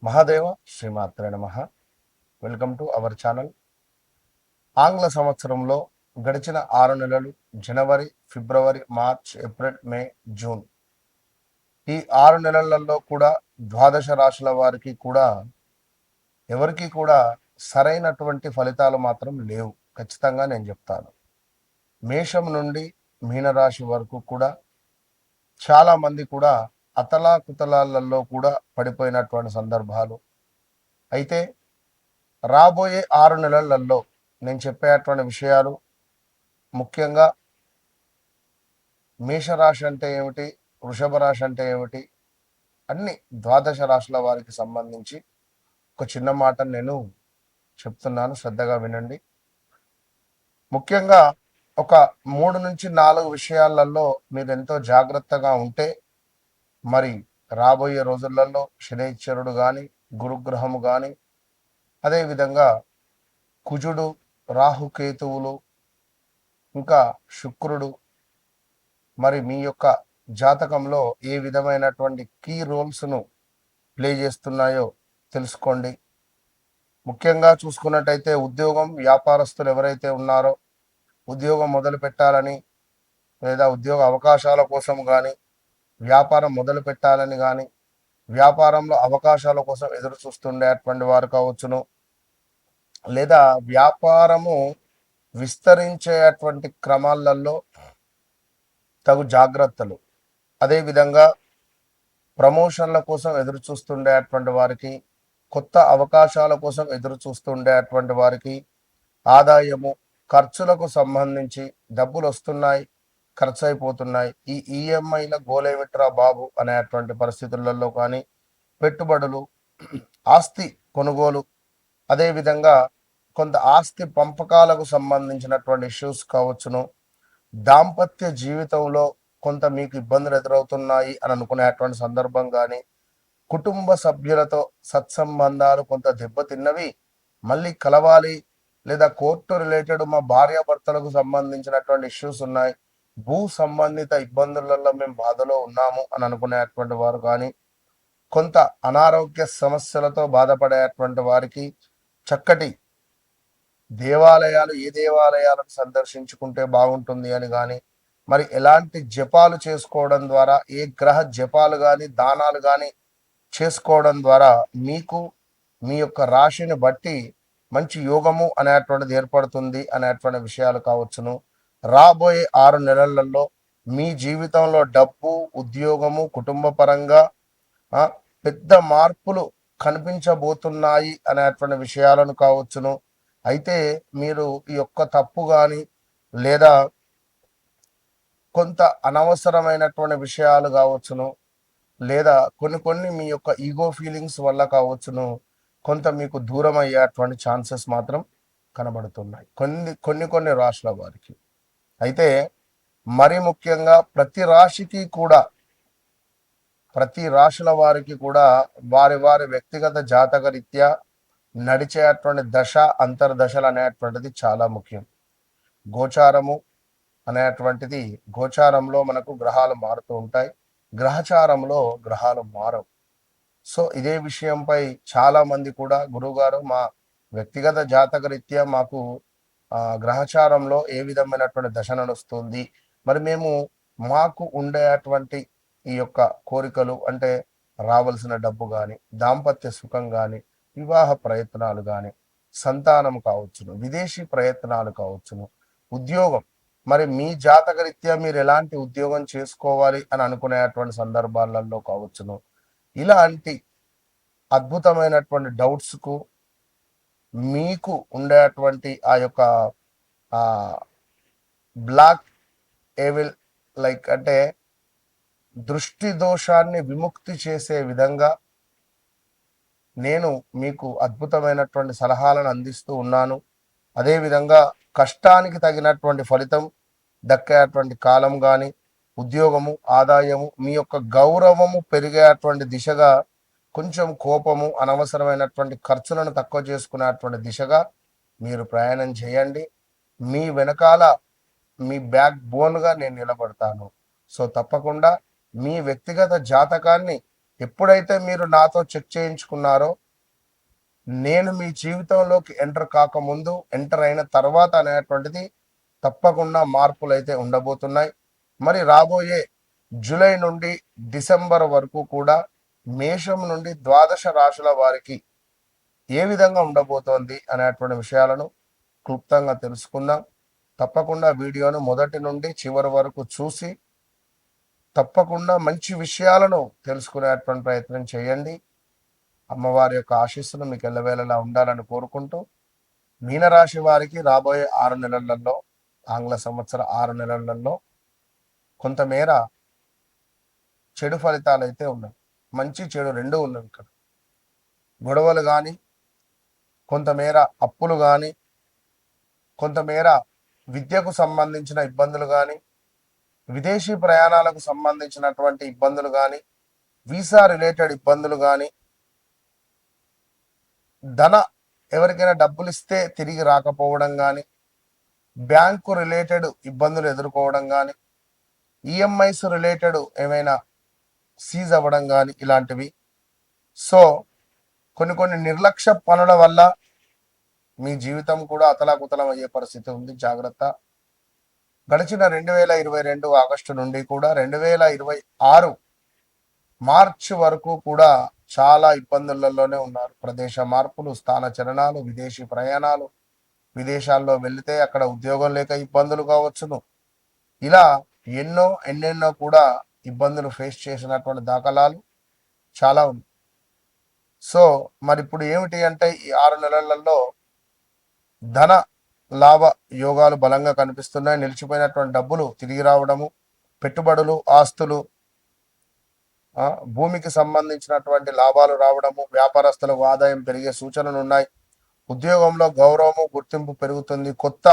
మహాదేవ శ్రీమాత్రే నమః. Welcome to our channel. ఆంగ్ల సంవత్సరంలో గడిచిన 6 నెలలు జనవరి, ఫిబ్రవరి, మార్చ్, ఏప్రిల్, మే, జూన్ ఈ 6 నెలలలో కూడా ద్వాదశ రాశుల వారికి కూడా ఎవరికి కూడా సరైనటువంటి ఫలితాలు మాత్రం లేవు. ఖచ్చితంగా నేను చెప్తాను. మేషం నుండి మీనరాశి వరకు కూడా చాలా మంది కూడా అతలాకుతలాలలో కూడా పడిపోయినటువంటి సందర్భాలు. అయితే రాబోయే 6 నెలలలో నేను చెప్పేటువంటి విషయాలు ముఖ్యంగా మేషరాశి అంటే ఏమిటి, వృషభ రాశి అంటే ఏమిటి, అన్ని ద్వాదశ రాశుల వారికి సంబంధించి ఒక చిన్న మాట నేను చెప్తున్నాను, శ్రద్ధగా వినండి. ముఖ్యంగా ఒక 3 నుంచి 4 విషయాలలో మీరు ఎంతో జాగ్రత్తగా ఉంటే మరి రాబోయే రోజులలో శనైశ్వరుడు కానీ, గురుగ్రహము కానీ, అదేవిధంగా కుజుడు, రాహుకేతువులు, ఇంకా శుక్రుడు మరి మీ యొక్క జాతకంలో ఏ విధమైనటువంటి కీ రోల్స్ను ప్లే చేస్తున్నాయో తెలుసుకోండి. ముఖ్యంగా చూసుకున్నట్టయితే ఉద్యోగం, వ్యాపారస్తులు ఎవరైతే ఉన్నారో ఉద్యోగం మొదలు పెట్టాలని లేదా ఉద్యోగ అవకాశాల కోసం కానీ, వ్యాపారం మొదలు పెట్టాలని కానీ, వ్యాపారంలో అవకాశాల కోసం ఎదురు చూస్తుండేటువంటి వారు కావచ్చును, లేదా వ్యాపారము విస్తరించేటువంటి క్రమాలలో తగు జాగ్రత్తలు, అదేవిధంగా ప్రమోషన్ల కోసం ఎదురు చూస్తుండేటువంటి వారికి, కొత్త అవకాశాల కోసం ఎదురు చూస్తుండేటువంటి వారికి, ఆదాయము, ఖర్చులకు సంబంధించి డబ్బులు వస్తున్నాయి, ఖర్చు అయిపోతున్నాయి, ఈ ఈఎంఐల గోలేమిట్రా బాబు అనేటువంటి పరిస్థితులలో కానీ, పెట్టుబడులు, ఆస్తి కొనుగోలు, అదేవిధంగా కొంత ఆస్తి పంపకాలకు సంబంధించినటువంటి ఇష్యూస్ కావచ్చును, దాంపత్య జీవితంలో కొంత మీకు ఇబ్బందులు ఎదురవుతున్నాయి అని అనుకునేటువంటి సందర్భం కానీ, కుటుంబ సభ్యులతో సత్సంబంధాలు కొంత దెబ్బతిన్నవి, మళ్ళీ కలవాలి, లేదా కోర్టు రిలేటెడ్ మా భార్యాభర్తలకు సంబంధించినటువంటి ఇష్యూస్ ఉన్నాయి, భూ సంబంధిత ఇబ్బందులలో మేము బాధలో ఉన్నాము అని అనుకునేటువంటి వారు కానీ, కొంత అనారోగ్య సమస్యలతో బాధపడేటువంటి వారికి చక్కటి దేవాలయాలు, ఏ దేవాలయాలను సందర్శించుకుంటే బాగుంటుంది అని కానీ, మరి ఎలాంటి జపాలు చేసుకోవడం ద్వారా, ఏ గ్రహ జపాలు కానీ దానాలు కానీ చేసుకోవడం ద్వారా మీకు మీ యొక్క రాశిని బట్టి మంచి యోగము అనేటువంటిది ఏర్పడుతుంది అనేటువంటి విషయాలు కావచ్చును. రాబోయే 6 నెలలలో మీ జీవితంలో డబ్బు, ఉద్యోగము, కుటుంబ పరంగా పెద్ద మార్పులు కనిపించబోతున్నాయి అనేటువంటి విషయాలను కావచ్చును. అయితే మీరు ఈ యొక్క తప్పు కానీ లేదా కొంత అనవసరమైనటువంటి విషయాలు కావచ్చును, లేదా కొన్ని మీ యొక్క ఈగో ఫీలింగ్స్ వల్ల కావచ్చును, కొంత మీకు దూరం అయ్యేటువంటి ఛాన్సెస్ మాత్రం కనబడుతున్నాయి కొన్ని రాశుల వారికి. అయితే మరి ముఖ్యంగా ప్రతి రాశుల వారికి కూడా వారి వారి వ్యక్తిగత జాతక రీత్యా నడిచేటువంటి దశ, అంతర్దశలు అనేటువంటిది చాలా ముఖ్యం. గోచారము అనేటువంటిది, గోచారంలో మనకు గ్రహాలు మారుతూ ఉంటాయి, గ్రహచారంలో గ్రహాలు మారవు. సో ఇదే విషయంపై చాలా మంది కూడా గురువుగారు మా వ్యక్తిగత జాతక రీత్యా మాకు గ్రహచారంలో ఏ విధమైనటువంటి దశ నడుస్తుంది, మరి మేము మాకు ఉండేటువంటి ఈ యొక్క కోరికలు అంటే రావాల్సిన డబ్బు కానీ, దాంపత్య సుఖం కానీ, వివాహ ప్రయత్నాలు కానీ, సంతానం కావచ్చును, విదేశీ ప్రయత్నాలు కావచ్చును, ఉద్యోగం, మరి మీ జాతక రీత్యా మీరు ఎలాంటి ఉద్యోగం చేసుకోవాలి అని అనుకునేటువంటి సందర్భాలలో కావచ్చును, ఇలాంటి అద్భుతమైనటువంటి డౌట్స్కు మీకు ఉండేటువంటి ఆ యొక్క బ్లాక్ ఏవిల్ లైక్ అంటే దృష్టి దోషాన్ని విముక్తి చేసే విధంగా నేను మీకు అద్భుతమైనటువంటి సలహాలను అందిస్తూ ఉన్నాను. అదేవిధంగా కష్టానికి తగినటువంటి ఫలితం దక్కేటువంటి కాలం కానీ, ఉద్యోగము, ఆదాయము, మీ యొక్క గౌరవము పెరిగేటువంటి దిశగా, కొంచెం కోపము, అనవసరమైనటువంటి ఖర్చులను తక్కువ చేసుకునేటువంటి దిశగా మీరు ప్రయాణం చేయండి. మీ వెనకాల మీ బ్యాక్ బోన్గా నేను నిలబడతాను. సో తప్పకుండా మీ వ్యక్తిగత జాతకాన్ని ఎప్పుడైతే మీరు నాతో చెక్ చేయించుకున్నారో, నేను మీ జీవితంలోకి ఎంటర్ అయిన తర్వాత అనేటువంటిది తప్పకుండా మార్పులు అయితే ఉండబోతున్నాయి. మరి రాబోయే జూలై నుండి డిసెంబర్ వరకు కూడా మేషం నుండి ద్వాదశ రాశుల వారికి ఏ విధంగా ఉండబోతోంది అనేటువంటి విషయాలను క్లుప్తంగా తెలుసుకుందాం. తప్పకుండా వీడియోను మొదటి నుండి చివరి వరకు చూసి తప్పకుండా మంచి విషయాలను తెలుసుకునేటువంటి ప్రయత్నం చేయండి. అమ్మవారి యొక్క ఆశీస్సులు మీకు ఎల్లవేళలా ఉండాలని కోరుకుంటూ, మీనరాశి వారికి రాబోయే 6 నెలలలో, ఆంగ్ల సంవత్సర 6 నెలలలో కొంతమేర చెడు ఫలితాలు అయితే ఉన్నాయి. మంచి చెడు రెండు ఉన్నవి ఇక్కడ. గొడవలు కానీ, కొంతమేర అప్పులు కానీ, కొంతమేర విద్యకు సంబంధించిన ఇబ్బందులు కానీ, విదేశీ ప్రయాణాలకు సంబంధించినటువంటి ఇబ్బందులు కానీ, వీసా రిలేటెడ్ ఇబ్బందులు కానీ, ఎవరికైనా డబ్బులు ఇస్తే తిరిగి రాకపోవడం కానీ, బ్యాంకు రిలేటెడ్ ఇబ్బందులు ఎదుర్కోవడం కానీ, ఈఎంఐస్ రిలేటెడ్ ఏమైనా సీజ్ అవ్వడం కానీ, ఇలాంటివి. సో కొన్ని నిర్లక్ష్య పనుల వల్ల మీ జీవితం కూడా అతలాకుతలం అయ్యే పరిస్థితి ఉంది. జాగ్రత్త. గడిచిన 2022 ఆగస్టు నుండి కూడా 2026 మార్చి వరకు కూడా చాలా ఇబ్బందులలోనే ఉన్నారు. ప్రదేశ మార్పులు, స్థాన చలనాలు, విదేశీ ప్రయాణాలు, విదేశాల్లో వెళితే అక్కడ ఉద్యోగం లేక ఇబ్బందులు కావచ్చును. ఇలా ఎన్నెన్నో కూడా ఇబ్బందులు ఫేస్ చేసినటువంటి దాఖలాలు చాలా ఉన్నాయి. సో మరి ఇప్పుడు ఏమిటి అంటే, ఈ 6 నెలలలో ధన లాభ యోగాలు బలంగా కనిపిస్తున్నాయి. నిలిచిపోయినటువంటి డబ్బులు తిరిగి రావడము, పెట్టుబడులు, ఆస్తులు, భూమికి సంబంధించినటువంటి లాభాలు రావడము, వ్యాపారస్తులకు ఆదాయం పెరిగే సూచనలు ఉన్నాయి. ఉద్యోగంలో గౌరవము, గుర్తింపు పెరుగుతుంది. కొత్త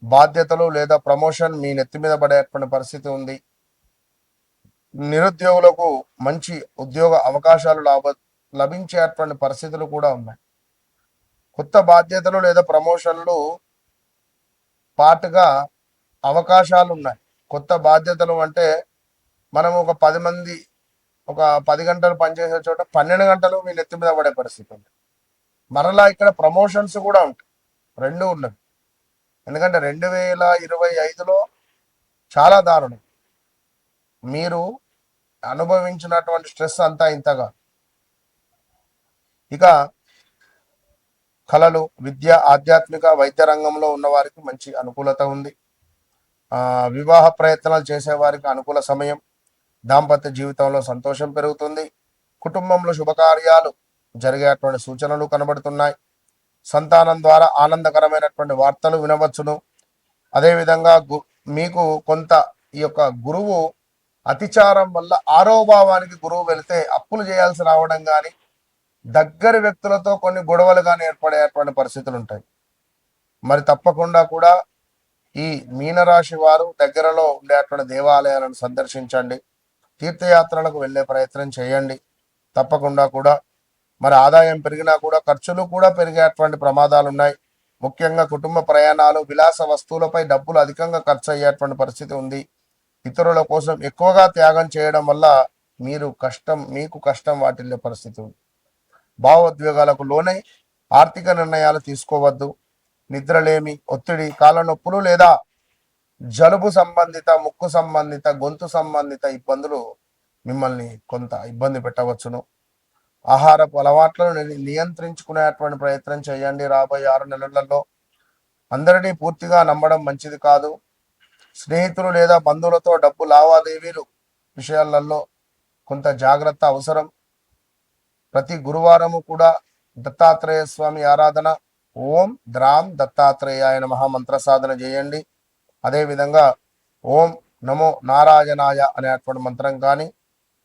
బాధ్యతలు లేదా ప్రమోషన్ మీ నెత్తి మీద పడేటువంటి పరిస్థితి ఉంది. నిరుద్యోగులకు మంచి ఉద్యోగ అవకాశాలు లభించేటువంటి పరిస్థితులు కూడా ఉన్నాయి. కొత్త బాధ్యతలు లేదా ప్రమోషన్లు పాటుగా అవకాశాలు ఉన్నాయి. కొత్త బాధ్యతలు అంటే మనం ఒక 10 గంటలు పనిచేసే చోట 12 గంటలు మీ నెత్తి మీద పడే పరిస్థితి ఉంది. మరలా ఇక్కడ ప్రమోషన్స్ కూడా ఉంటాయి. రెండు ఉన్నవి. ఎందుకంటే 2025లో చాలా దారుణం. మీరు అనుభవించినటువంటి స్ట్రెస్ అంతా ఇంతగా. ఇక కళలు, విద్య, ఆధ్యాత్మిక, వైద్య రంగంలో ఉన్న వారికి మంచి అనుకూలత ఉంది. వివాహ ప్రయత్నాలు చేసేవారికి అనుకూల సమయం. దాంపత్య జీవితంలో సంతోషం పెరుగుతుంది. కుటుంబంలో శుభకార్యాలు జరిగేటువంటి సూచనలు కనబడుతున్నాయి. సంతానం ద్వారా ఆనందకరమైనటువంటి వార్తలు వినవచ్చును. అదేవిధంగా మీకు కొంత ఈ యొక్క గురువు అతిచారం వల్ల ఆరోభావానికి గురువు వెళితే అప్పులు చేయాల్సి రావడం కానీ, దగ్గరి వ్యక్తులతో కొన్ని గొడవలు కానీ ఏర్పడేటువంటి పరిస్థితులు ఉంటాయి. మరి తప్పకుండా కూడా ఈ మీనరాశి వారు దగ్గరలో ఉండేటువంటి దేవాలయాలను సందర్శించండి. తీర్థయాత్రలకు వెళ్ళే ప్రయత్నం చేయండి. తప్పకుండా కూడా మరి ఆదాయం పెరిగినా కూడా ఖర్చులు కూడా పెరిగేటువంటి ప్రమాదాలు ఉన్నాయి. ముఖ్యంగా కుటుంబ ప్రయాణాలు, విలాస వస్తువులపై డబ్బులు అధికంగా ఖర్చు అయ్యేటువంటి పరిస్థితి ఉంది. ఇతరుల కోసం ఎక్కువగా త్యాగం చేయడం వల్ల మీకు కష్టం వాటిల్లే పరిస్థితి ఉంది. భావోద్వేగాలకు లోనై ఆర్థిక నిర్ణయాలు తీసుకోవద్దు. నిద్రలేమి, ఒత్తిడి, కాళ్ళ నొప్పులు లేదా జలుబు సంబంధిత, ముక్కు సంబంధిత, గొంతు సంబంధిత ఇబ్బందులు మిమ్మల్ని కొంత ఇబ్బంది పెట్టవచ్చును. ఆహారపు అలవాట్లను నియంత్రించుకునేటువంటి ప్రయత్నం చేయండి. రాబోయే 6 నెలలలో అందరినీ పూర్తిగా నమ్మడం మంచిది కాదు. స్నేహితులు లేదా బంధువులతో డబ్బు లావాదేవీలు విషయాలలో కొంత జాగ్రత్త అవసరం. ప్రతి గురువారము కూడా దత్తాత్రేయ స్వామి ఆరాధన, ఓం ద్రాం దత్తాత్రేయాయ నమః మంత్ర సాధన చేయండి. అదేవిధంగా ఓం నమో నారాయణాయ అనేటువంటి మంత్రం కానీ,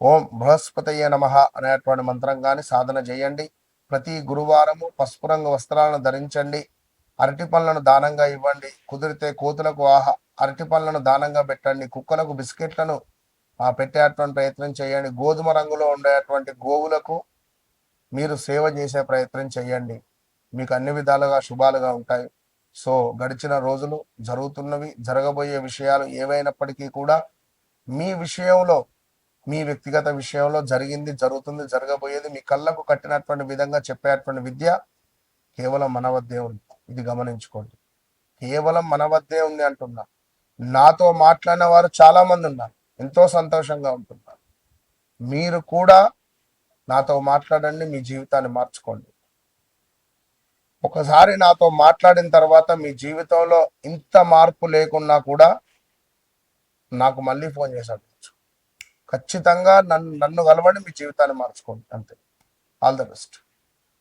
ఓం బృహస్పతయ్య నమః అనేటువంటి మంత్రం కానీ సాధన చేయండి. ప్రతి గురువారము పసుపు రంగు వస్త్రాలను ధరించండి. అరటి పళ్ళను దానంగా ఇవ్వండి. కుదిరితే కోతులకు అరటి పళ్ళను దానంగా పెట్టండి. కుక్కలకు బిస్కెట్లను పెట్టేటువంటి ప్రయత్నం చేయండి. గోధుమ రంగులో ఉండేటువంటి గోవులకు మీరు సేవ చేసే ప్రయత్నం చేయండి. మీకు అన్ని విధాలుగా శుభాలుగా ఉంటాయి. సో గడిచిన రోజులు, జరుగుతున్నవి, జరగబోయే విషయాలు ఏవైనప్పటికీ కూడా మీ విషయంలో మీ వ్యక్తిగత విషయంలో జరిగింది, జరుగుతుంది, జరగబోయేది మీ కళ్ళకు కట్టినటువంటి విధంగా చెప్పేటువంటి విద్య కేవలం మన వద్దే ఉంది. ఇది గమనించుకోండి. కేవలం మన వద్దే ఉంది అంటున్నా. నాతో మాట్లాడిన వారు చాలా మంది ఉన్నారు, ఎంతో సంతోషంగా ఉంటున్నారు. మీరు కూడా నాతో మాట్లాడండి, మీ జీవితాన్ని మార్చుకోండి. ఒకసారి నాతో మాట్లాడిన తర్వాత మీ జీవితంలో ఇంత మార్పు లేకున్నా కూడా నాకు మళ్ళీ ఫోన్ చేసి అడగచ్చు. ఖచ్చితంగా నన్ను కలవండి, మీ జీవితాన్ని మార్చుకోండి. అంతే. All the best.